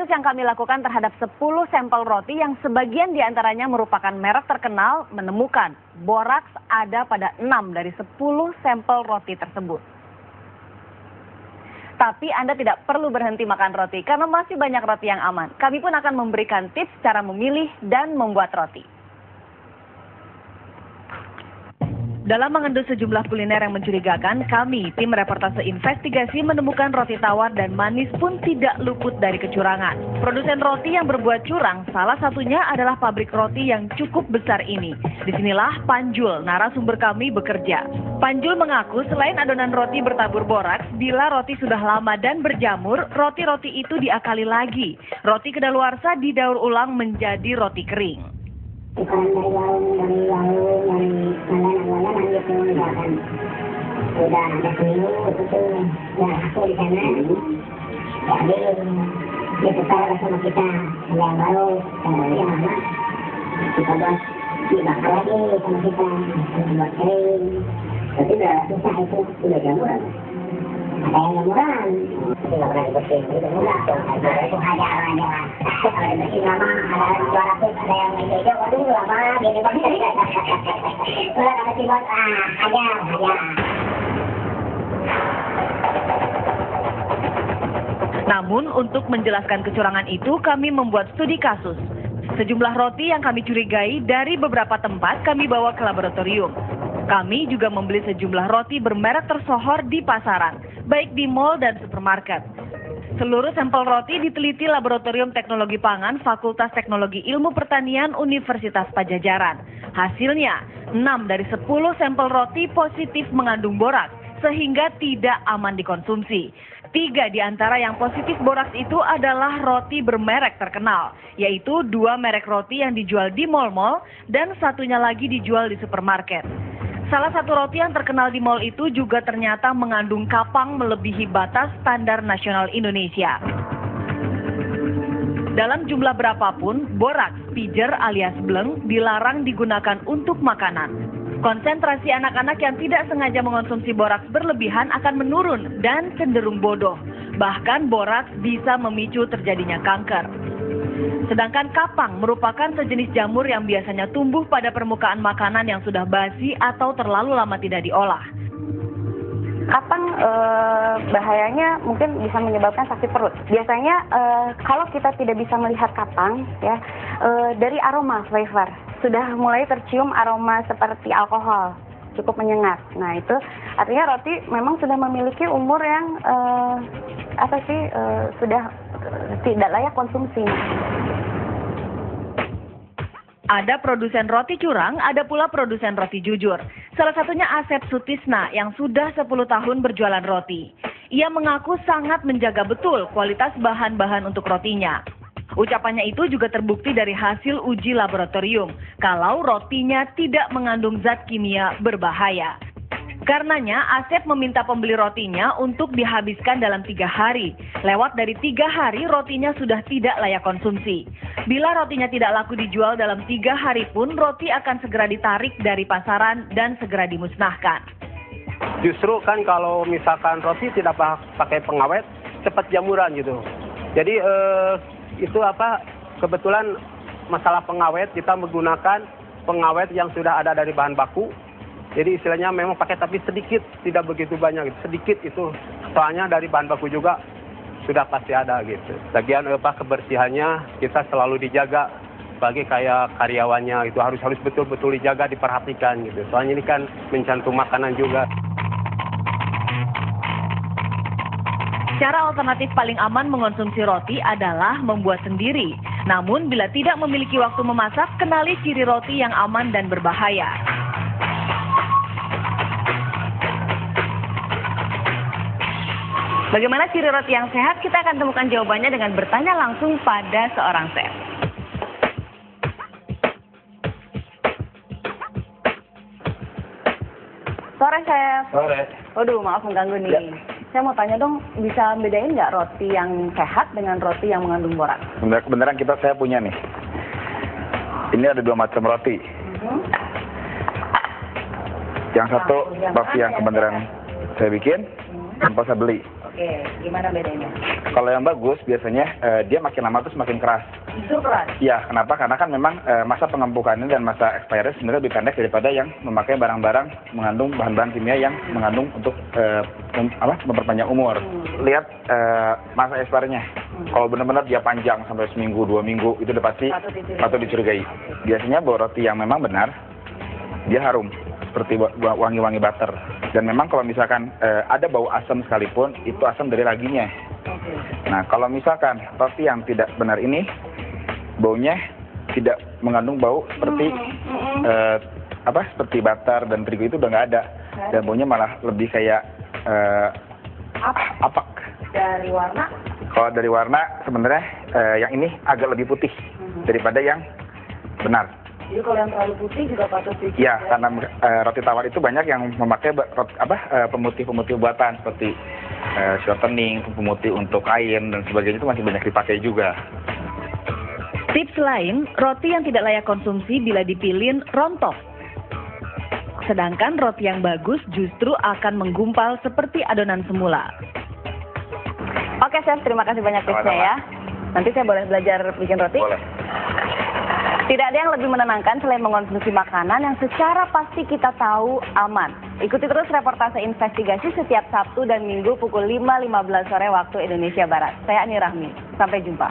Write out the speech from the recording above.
kasus yang kami lakukan terhadap 10 sampel roti yang sebagian diantaranya merupakan merek terkenal menemukan boraks ada pada 6 dari 10 sampel roti tersebut. Tapi Anda tidak perlu berhenti makan roti karena masih banyak roti yang aman. Kami pun akan memberikan tips cara memilih dan membuat roti. Dalam mengendus sejumlah kuliner yang mencurigakan, kami, tim reportase investigasi menemukan roti tawar dan manis pun tidak luput dari kecurangan. Produsen roti yang berbuat curang, salah satunya adalah pabrik roti yang cukup besar ini. Disinilah Panjul, narasumber kami bekerja. Panjul mengaku selain adonan roti bertabur boraks, bila roti sudah lama dan berjamur, roti-roti itu diakali lagi. Roti kedaluarsa didaur ulang menjadi roti kering. Ukuran dari langganan gitu, ya kan. Udah ada seminggu itu tuh, ya aku di sana, ya ditukar sama kita, ada yang baru, yang lama, kita buat dibakar lagi sama kita, buat kering. Tapi udah susah itu, udah jamuran. Ada yang jamuran, nggak pernah dibersihin, itu mudah tuh, itu hajar aja lah. Kalau dibersihin lama, ada juara tuh, ada yang hijau, waduh lama, gini banget. Udah kata si bos, hajar. Namun untuk menjelaskan kecurangan itu, kami membuat studi kasus. Sejumlah roti yang kami curigai dari beberapa tempat kami bawa ke laboratorium. Kami juga membeli sejumlah roti bermerek tersohor di pasaran, baik di mal dan supermarket. Seluruh sampel roti diteliti Laboratorium Teknologi Pangan Fakultas Teknologi Ilmu Pertanian Universitas Padjadjaran. Hasilnya, 6 dari 10 sampel roti positif mengandung boraks, sehingga tidak aman dikonsumsi. 3 di antara yang positif boraks itu adalah roti bermerek terkenal, yaitu 2 merek roti yang dijual di mal-mal dan satunya lagi dijual di supermarket. Salah satu roti yang terkenal di mal itu juga ternyata mengandung kapang melebihi batas standar nasional Indonesia. Dalam jumlah berapapun, boraks, pijer alias bleng dilarang digunakan untuk makanan. Konsentrasi anak-anak yang tidak sengaja mengonsumsi boraks berlebihan akan menurun dan cenderung bodoh. Bahkan boraks bisa memicu terjadinya kanker. Sedangkan kapang merupakan sejenis jamur yang biasanya tumbuh pada permukaan makanan yang sudah basi atau terlalu lama tidak diolah. Kapang bahayanya mungkin bisa menyebabkan sakit perut. Biasanya kalau kita tidak bisa melihat kapang, ya dari aroma flavor sudah mulai tercium aroma seperti alkohol, cukup menyengat. Nah itu artinya roti memang sudah memiliki umur yang sudah tidak layak konsumsi. Ada produsen roti curang, ada pula produsen roti jujur. Salah satunya Asep Sutisna yang sudah 10 tahun berjualan roti. Ia mengaku sangat menjaga betul kualitas bahan-bahan untuk rotinya. Ucapannya itu juga terbukti dari hasil uji laboratorium, kalau rotinya tidak mengandung zat kimia berbahaya. Karenanya, Asep meminta pembeli rotinya untuk dihabiskan dalam 3 hari. Lewat dari 3 hari, rotinya sudah tidak layak konsumsi. Bila rotinya tidak laku dijual dalam 3 hari pun, roti akan segera ditarik dari pasaran dan segera dimusnahkan. Justru kan kalau misalkan roti tidak pakai pengawet, cepat jamuran gitu. Jadi kebetulan masalah pengawet, kita menggunakan pengawet yang sudah ada dari bahan baku. Jadi istilahnya memang pakai tapi sedikit, tidak begitu banyak, sedikit itu. Soalnya dari bahan baku juga sudah pasti ada gitu. Lagian kebersihannya kita selalu dijaga, bagi kayak karyawannya itu harus betul-betul dijaga, diperhatikan gitu. Soalnya ini kan mencantum makanan juga. Cara alternatif paling aman mengonsumsi roti adalah membuat sendiri. Namun bila tidak memiliki waktu memasak, kenali ciri roti yang aman dan berbahaya. Bagaimana ciri roti yang sehat? Kita akan temukan jawabannya dengan bertanya langsung pada seorang chef. Sore, Chef. Sore. Waduh, maaf mengganggu nih. Ya. Saya mau tanya dong, bisa bedain nggak roti yang sehat dengan roti yang mengandung boraks? Kebenaran saya punya nih. Ini ada 2 macam roti. Yang satu roti yang kebenaran saya bikin, tanpa saya beli. Oke, gimana bedanya? Kalau yang bagus biasanya dia makin lama tuh semakin keras. Justru keras. Ya, kenapa? Karena kan memang masa pengempukannya dan masa expiry sebenarnya lebih pendek daripada yang memakai barang-barang mengandung bahan-bahan kimia yang mengandung untuk memperpanjang umur. Lihat masa expiry-nya. Kalau benar-benar dia panjang sampai seminggu, 2 minggu, itu udah pasti patut dicurigai. Biasanya bau roti yang memang benar, dia harum seperti wangi-wangi butter. Dan memang kalau misalkan ada bau asam sekalipun, itu asam dari raginya. Nah, kalau misalkan roti yang tidak benar ini, baunya tidak mengandung bau seperti seperti butter dan terigu, itu udah nggak ada. Dan baunya malah lebih kayak apak. Dari warna? Kalau dari warna sebenarnya yang ini agak lebih putih daripada yang benar. Jadi kalau yang terlalu putih juga patut dicurigai. Ya, karena roti tawar itu banyak yang memakai pemutih-pemutih buatan seperti shortening, pemutih untuk kain dan sebagainya, itu masih banyak dipakai juga. Tips lain, roti yang tidak layak konsumsi bila dipilih rontok. Sedangkan roti yang bagus justru akan menggumpal seperti adonan semula. Oke, Chef, terima kasih banyak tipsnya ya. Nanti saya boleh belajar bikin roti? Boleh. Tidak ada yang lebih menenangkan selain mengonsumsi makanan yang secara pasti kita tahu aman. Ikuti terus reportase investigasi setiap Sabtu dan Minggu pukul 5.15 sore waktu Indonesia Barat. Saya Ani Rahmi. Sampai jumpa.